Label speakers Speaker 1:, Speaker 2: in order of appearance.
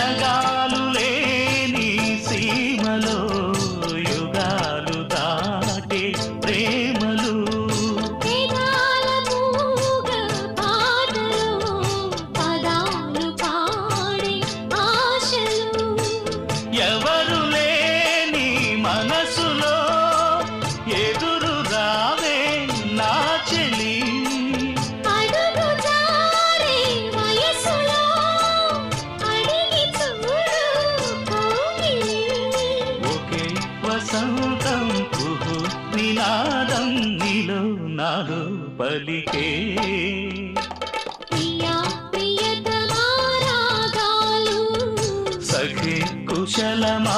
Speaker 1: అనగాలు లేని సీమలో యుగాలు దాటే ప్రేమలు ఎవరు లేని మనసులో ఎదురు రావే నా చెలి ఒకే వసంతం కుహు నినాదం నీలో నాలో పలికే సఖి కుశలమా